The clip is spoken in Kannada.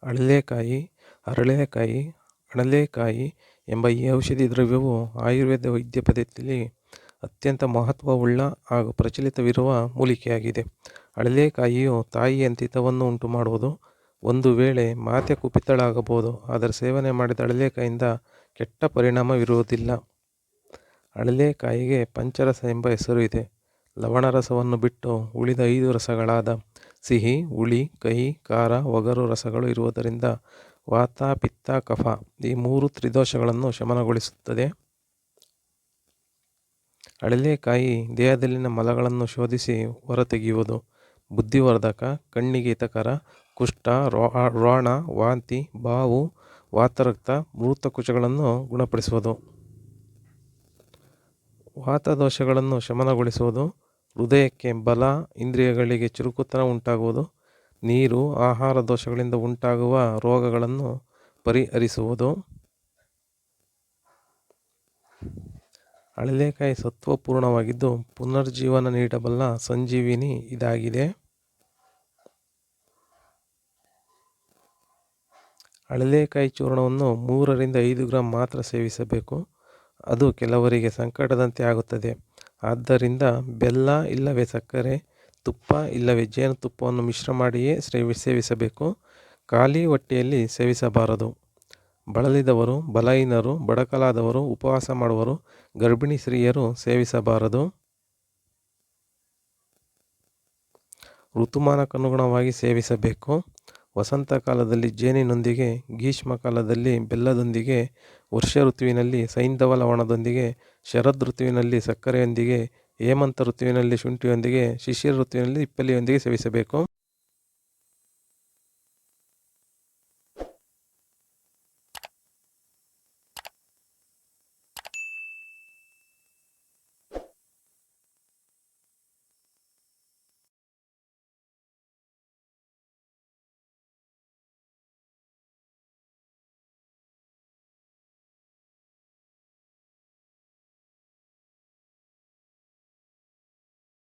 ಅಳಲೆಕಾಯಿ, ಹರಳೆಕಾಯಿ, ಅಣಲೆಕಾಯಿ ಎಂಬ ಈ ಔಷಧಿ ದ್ರವ್ಯವು ಆಯುರ್ವೇದ ವೈದ್ಯ ಪದ್ಧತಿಯಲ್ಲಿ ಅತ್ಯಂತ ಮಹತ್ವವುಳ್ಳ ಹಾಗೂ ಪ್ರಚಲಿತವಿರುವ ಮೂಲಿಕೆಯಾಗಿದೆ. ಅಳಲೆಕಾಯಿಯು ತಾಯಿಯಂತೆ ಹಿತವನ್ನು ಉಂಟು ಮಾಡುವುದು. ಒಂದು ವೇಳೆ ಮಾತೆ ಕುಪಿತಳಾಗಬಹುದು, ಆದರೆ ಸೇವನೆ ಮಾಡಿದ ಅಳಲೆಕಾಯಿಯಿಂದ ಕೆಟ್ಟ ಪರಿಣಾಮವಿರುವುದಿಲ್ಲ. ಅಳಲೆಕಾಯಿಗೆ ಪಂಚರಸ ಎಂಬ ಹೆಸರು ಇದೆ. ಲವಣರಸವನ್ನು ಬಿಟ್ಟು ಉಳಿದ 5 ರಸಗಳಾದ ಸಿಹಿ, ಹುಳಿ, ಕಹಿ, ಖಾರ, ಒಗರು ರಸಗಳು ಇರುವುದರಿಂದ ವಾತ, ಪಿತ್ತ, ಕಫ ಈ 3 ತ್ರಿದೋಷಗಳನ್ನು ಶಮನಗೊಳಿಸುತ್ತದೆ. ಅಳಲೆಕಾಯಿ ದೇಹದಲ್ಲಿನ ಮಲಗಳನ್ನು ಶೋಧಿಸಿ ಹೊರತೆಗೆಯುವುದು, ಬುದ್ಧಿವರ್ಧಕ, ಕಣ್ಣಿಗೆ ಹಿತಕರ, ಕುಷ್ಠ, ವ್ರಣ, ವಾಂತಿ, ಬಾವು, ವಾತರಕ್ತ, ಮೂತ್ರಕೋಶಗಳನ್ನು ಗುಣಪಡಿಸುವುದು, ವಾತದೋಷಗಳನ್ನು ಶಮನಗೊಳಿಸುವುದು, ಹೃದಯಕ್ಕೆ ಬಲ, ಇಂದ್ರಿಯಗಳಿಗೆ ಚುರುಕುತನ ಉಂಟಾಗುವುದು, ನೀರು, ಆಹಾರ ದೋಷಗಳಿಂದ ಉಂಟಾಗುವ ರೋಗಗಳನ್ನು ಪರಿಹರಿಸುವುದು. ಅಳಲೆಕಾಯಿ ಸತ್ವಪೂರ್ಣವಾಗಿದ್ದು ಪುನರ್ಜೀವನ ನೀಡಬಲ್ಲ ಸಂಜೀವಿನಿ ಇದಾಗಿದೆ. ಅಳಲೆಕಾಯಿ ಚೂರ್ಣವನ್ನು 3 ರಿಂದ 5 ಗ್ರಾಂ ಮಾತ್ರ ಸೇವಿಸಬೇಕು. ಅದು ಕೆಲವರಿಗೆ ಸಂಕಟದಂತೆ ಆಗುತ್ತದೆ. ಆದ್ದರಿಂದ ಬೆಲ್ಲ ಇಲ್ಲವೇ ಸಕ್ಕರೆ, ತುಪ್ಪ ಇಲ್ಲವೇ ಜೇನುತುಪ್ಪವನ್ನು ಮಿಶ್ರ ಮಾಡಿಯೇ ಸೇವಿಸಬೇಕು. ಖಾಲಿ ಹೊಟ್ಟೆಯಲ್ಲಿ ಸೇವಿಸಬಾರದು. ಬಳಲಿದವರು, ಬಲಹೀನರು, ಬಡಕಲಾದವರು, ಉಪವಾಸ ಮಾಡುವವರು, ಗರ್ಭಿಣಿ ಸ್ತ್ರೀಯರು ಸೇವಿಸಬಾರದು. ಋತುಮಾನಕ್ಕನುಗುಣವಾಗಿ ಸೇವಿಸಬೇಕು. ವಸಂತ ಕಾಲದಲ್ಲಿ ಜೇನಿನೊಂದಿಗೆ, ಗ್ರೀಷ್ಮ ಕಾಲದಲ್ಲಿ ಬೆಲ್ಲದೊಂದಿಗೆ, ವರ್ಷ ಋತುವಿನಲ್ಲಿ ಸೈಂಧವ ಲವಣದೊಂದಿಗೆ, ಶರದ್ ಋತುವಿನಲ್ಲಿ ಸಕ್ಕರೆಯೊಂದಿಗೆ, ಹೇಮಂತ ಋತುವಿನಲ್ಲಿ ಶುಂಠಿಯೊಂದಿಗೆ, ಶಿಶಿರ ಋತುವಿನಲ್ಲಿ ಹಿಪ್ಪಲಿಯೊಂದಿಗೆ ಸೇವಿಸಬೇಕು.